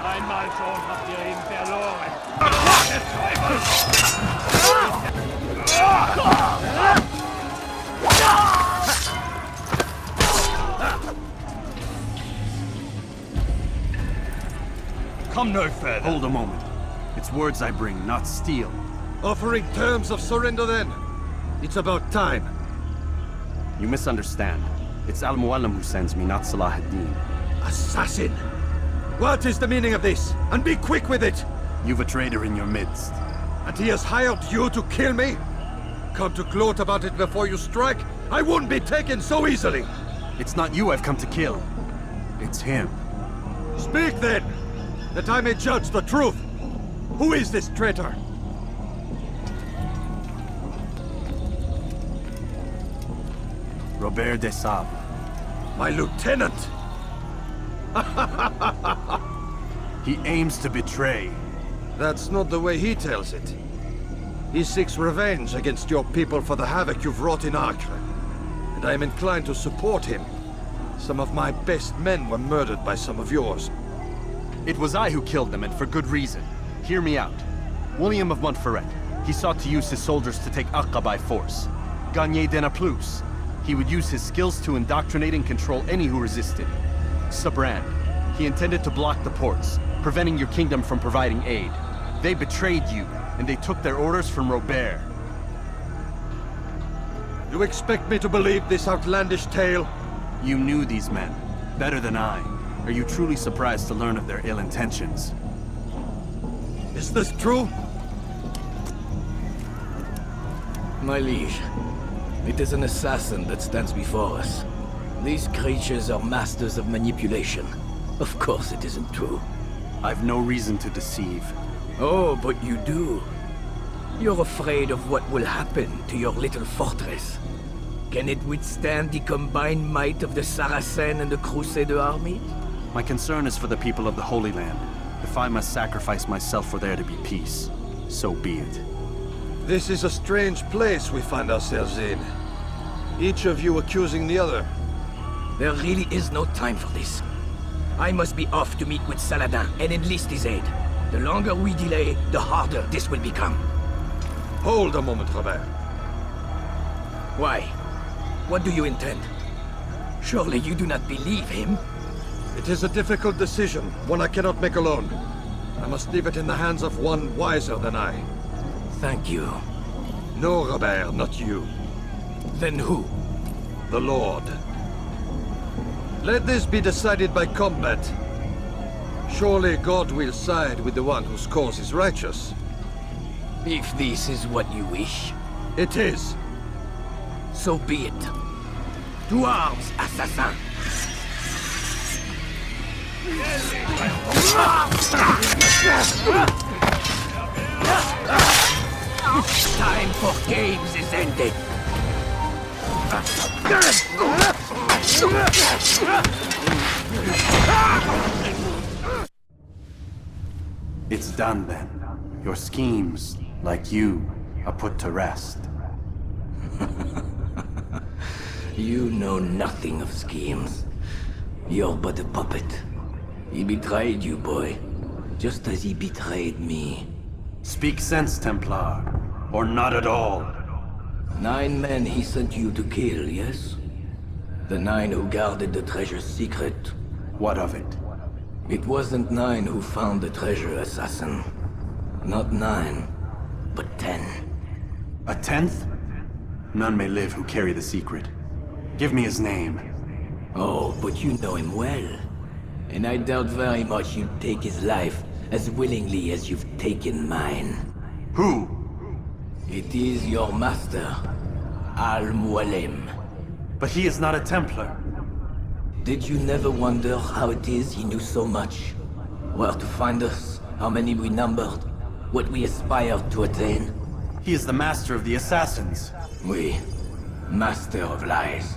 Einmal schon habt ihr ihn verloren. Des Teufels! Come no further. Hold a moment. It's words I bring, not steel. Offering terms of surrender then. It's about time. You misunderstand. It's Al-Mualim who sends me, not Salah ad-Din. Assassin! What is the meaning of this? And be quick with it! You've a traitor in your midst. And he has hired you to kill me? Come to gloat about it before you strike? I won't be taken so easily! It's not you I've come to kill. It's him. Speak then, that I may judge the truth. Who is this traitor? Robert de Sable. My lieutenant! He aims to betray. That's not the way he tells it. He seeks revenge against your people for the havoc you've wrought in Acre. And I am inclined to support him. Some of my best men were murdered by some of yours. It was I who killed them, and for good reason. Hear me out. William of Montferrat. He sought to use his soldiers to take Acre by force. Gagné de Naplouse. He would use his skills to indoctrinate and control any who resisted. Sabrand. He intended to block the ports, preventing your kingdom from providing aid. They betrayed you, and they took their orders from Robert. You expect me to believe this outlandish tale? You knew these men, better than I. Are you truly surprised to learn of their ill intentions? Is this true? My liege, it is an assassin that stands before us. These creatures are masters of manipulation. Of course it isn't true. I've no reason to deceive. Oh, but you do. You're afraid of what will happen to your little fortress. Can it withstand the combined might of the Saracen and the Crusader army? My concern is for the people of the Holy Land. If I must sacrifice myself for there to be peace, so be it. This is a strange place we find ourselves in. Each of you accusing the other. There really is no time for this. I must be off to meet with Saladin and enlist his aid. The longer we delay, the harder this will become. Hold a moment, Robert. Why? What do you intend? Surely you do not believe him? It is a difficult decision, one I cannot make alone. I must leave it in the hands of one wiser than I. Thank you. No, Robert, not you. Then who? The Lord. Let this be decided by combat. Surely God will side with the one whose cause is righteous. If this is what you wish, It is. so be it. To arms, assassin! Time for games is ended. It's done then. Your schemes, like you, are put to rest. You know nothing of schemes. You're but a puppet. He betrayed you, boy. Just as he betrayed me. Speak sense, Templar. Or not at all. 9 men he sent you to kill, yes? The 9 who guarded the treasure's secret. What of it? It wasn't 9 who found the treasure, assassin. Not 9, but 10. A 10th? None may live who carry the secret. Give me his name. Oh, but you know him well. And I doubt very much you'd take his life as willingly as you've taken mine. Who? It is your master, Al-Mualim. But he is not a Templar. Did you never wonder how it is he knew so much? Where to find us, how many we numbered, what we aspired to attain? He is the master of the assassins. We, master of lies.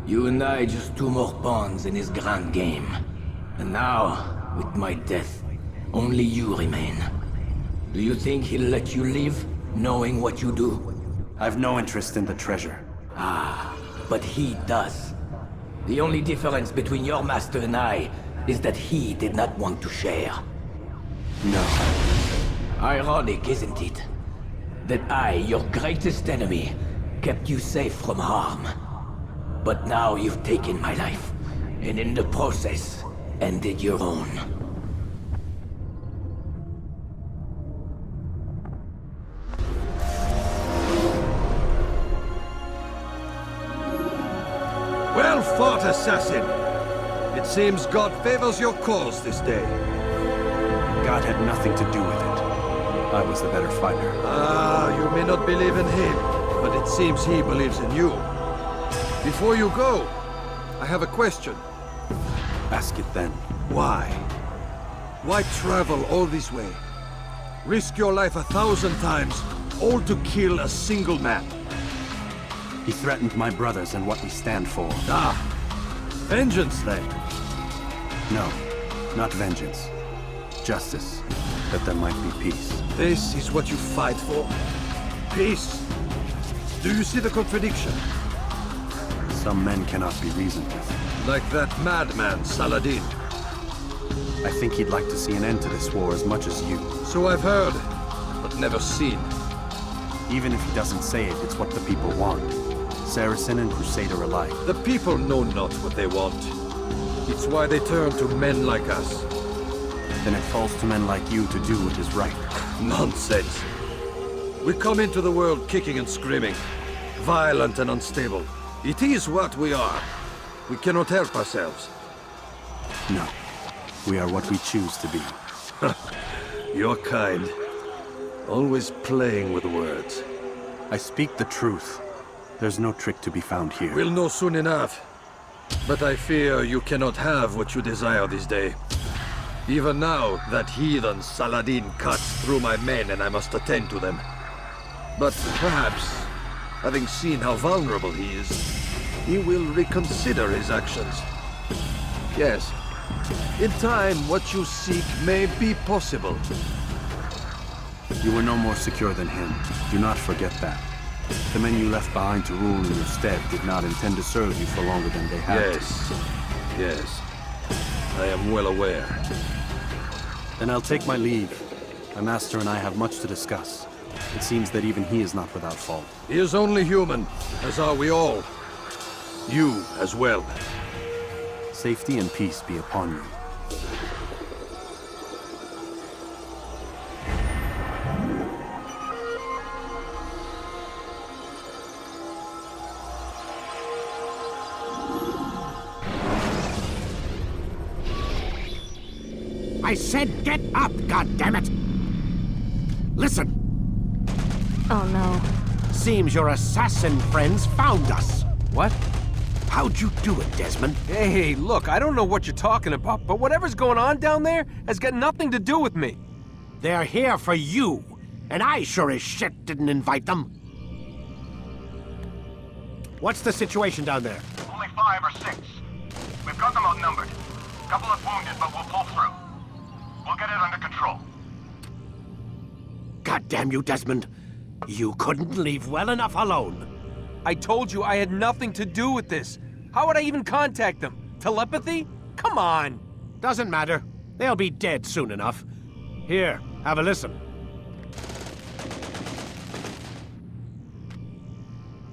You and I just two more pawns in his grand game. And now, with my death, only you remain. Do you think he'll let you live, knowing what you do? I've no interest in the treasure. Ah, but he does. The only difference between your master and I is that he did not want to share. No. Ironic, isn't it? That I, your greatest enemy, kept you safe from harm. But now you've taken my life, and in the process, ended your own. Well fought, assassin! It seems God favors your cause this day. God had nothing to do with it. I was the better fighter. Ah, you may not believe in him, but it seems he believes in you. Before you go, I have a question. Ask it then. Why? Why travel all this way? Risk your life 1,000 times, all to kill a single man. He threatened my brothers and what we stand for. Ah, vengeance then. No, not vengeance. Justice, that there might be peace. This is what you fight for? Peace? Do you see the contradiction? Some men cannot be reasoned with. Like that madman, Saladin. I think he'd like to see an end to this war as much as you. So I've heard, but never seen. Even if he doesn't say it, it's what the people want. Saracen and Crusader alike. The people know not what they want. It's why they turn to men like us. Then it falls to men like you to do what is right. Nonsense. We come into the world kicking and screaming, violent and unstable. It is what we are. We cannot help ourselves. No. We are what we choose to be. You're kind. Always playing with words. I speak the truth. There's no trick to be found here. We'll know soon enough. But I fear you cannot have what you desire this day. Even now, that heathen Saladin cuts through my men and I must attend to them. But perhaps, having seen how vulnerable he is, he will reconsider his actions. Yes, in time, what you seek may be possible. You were no more secure than him. Do not forget that. The men you left behind to rule in your stead did not intend to serve you for longer than they had to. Yes. I am well aware. Then I'll take my leave. My master and I have much to discuss. It seems that even he is not without fault. He is only human, as are we all. You as well. Safety and peace be upon you. I said get up, goddammit! Listen! Oh no. Seems your assassin friends found us. What? How'd you do it, Desmond? Hey, look, I don't know what you're talking about, but whatever's going on down there has got nothing to do with me. They're here for you, and I sure as shit didn't invite them. What's the situation down there? Only 5 or 6. We've got them outnumbered. Couple of wounded, but we'll pull through. We'll get it under control. God damn you, Desmond. You couldn't leave well enough alone. I told you I had nothing to do with this. How would I even contact them? Telepathy? Come on. Doesn't matter. They'll be dead soon enough. Here, have a listen.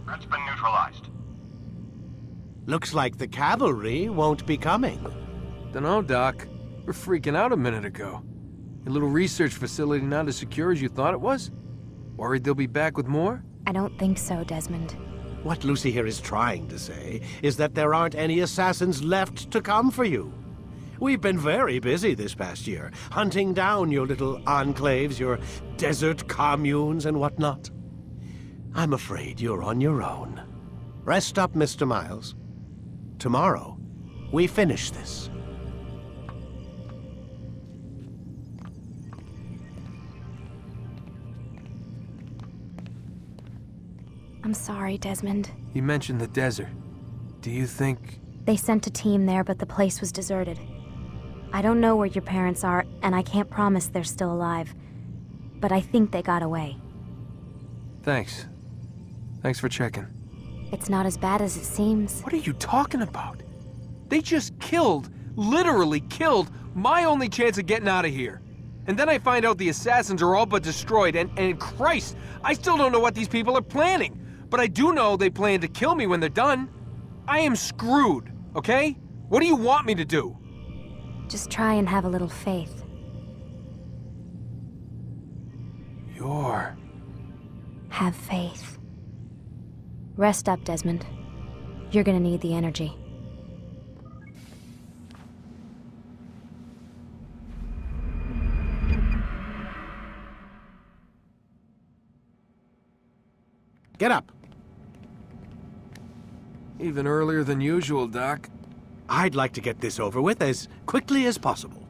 Threat's been neutralized. Looks like the cavalry won't be coming. Dunno, Doc. We're freaking out a minute ago. Your little research facility not as secure as you thought it was? Worried they'll be back with more? I don't think so, Desmond. What Lucy here is trying to say is that there aren't any assassins left to come for you. We've been very busy this past year, hunting down your little enclaves, your desert communes and whatnot. I'm afraid you're on your own. Rest up, Mr. Miles. Tomorrow, we finish this. I'm sorry, Desmond. You mentioned the desert. Do you think... They sent a team there, but the place was deserted. I don't know where your parents are, and I can't promise they're still alive. But I think they got away. Thanks. Thanks for checking. It's not as bad as it seems. What are you talking about? They just killed, literally killed, my only chance of getting out of here. And then I find out the assassins are all but destroyed, and Christ, I still don't know what these people are planning. But I do know they plan to kill me when they're done. I am screwed, okay? What do you want me to do? Just try and have a little faith. Have faith. Rest up, Desmond. You're gonna need the energy. Get up. Even earlier than usual, Doc. I'd like to get this over with as quickly as possible.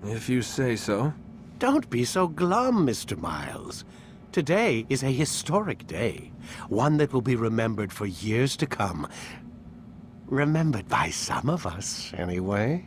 If you say so. Don't be so glum, Mr. Miles. Today is a historic day. One that will be remembered for years to come. Remembered by some of us, anyway.